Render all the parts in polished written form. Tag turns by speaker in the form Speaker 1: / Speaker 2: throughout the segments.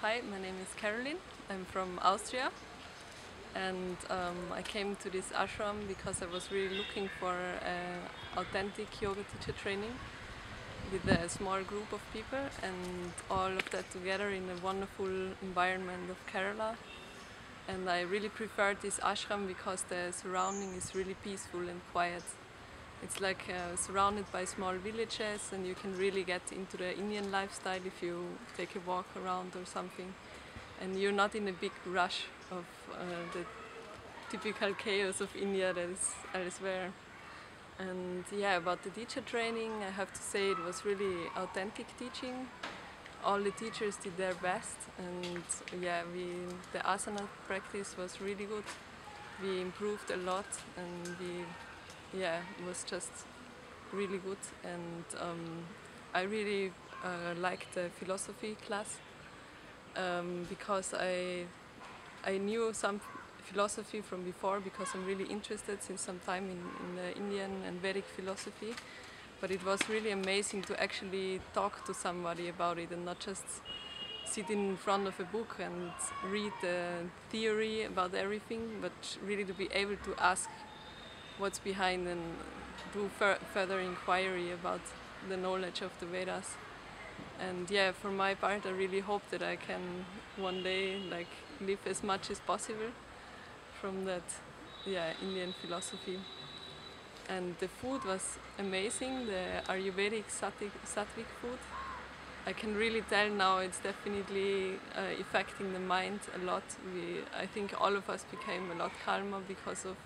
Speaker 1: Hi, my name is Caroline. I'm from Austria, and I came to this ashram because I was really looking for authentic yoga teacher training with a small group of people, and all of that together in a wonderful environment of Kerala. And I really preferred this ashram because the surrounding is really peaceful and quiet. It's like surrounded by small villages, and you can really get into the Indian lifestyle if you take a walk around or something. And you're not in a big rush of the typical chaos of India that is elsewhere. And yeah, about the teacher training, I have to say it was really authentic teaching. All the teachers did their best, and yeah, the asana practice was really good. We improved a lot, and it was just really good. And I really liked the philosophy class because I knew some philosophy from before, because I'm really interested since some time in the Indian and Vedic philosophy. But it was really amazing to actually talk to somebody about it and not just sit in front of a book and read the theory about everything, but really to be able to ask what's behind and do further inquiry about the knowledge of the Vedas. And yeah, for my part, I really hope that I can one day live as much as possible from that Indian philosophy. And the food was amazing, the Ayurvedic sattvic food. I can really tell now it's definitely affecting the mind a lot. I think all of us became a lot calmer because of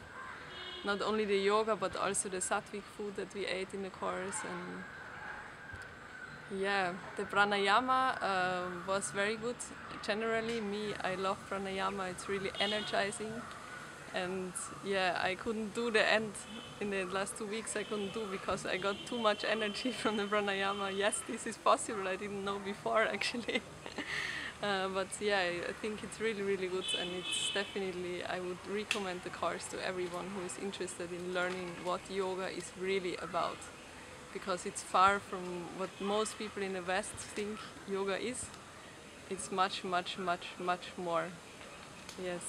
Speaker 1: not only the yoga but also the sattvic food that we ate in the course. And yeah, the pranayama was very good. Generally, I love pranayama, it's really energizing. And yeah, I couldn't do the end in the last 2 weeks. I couldn't do because I got too much energy from the pranayama. Yes, this is possible. I didn't know before actually. But yeah, I think it's really, really good, and it's definitely, I would recommend the course to everyone who is interested in learning what yoga is really about, because it's far from what most people in the West think yoga is. It's much, much, much, much more. Yes.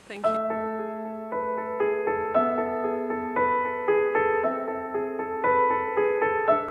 Speaker 1: Thank you.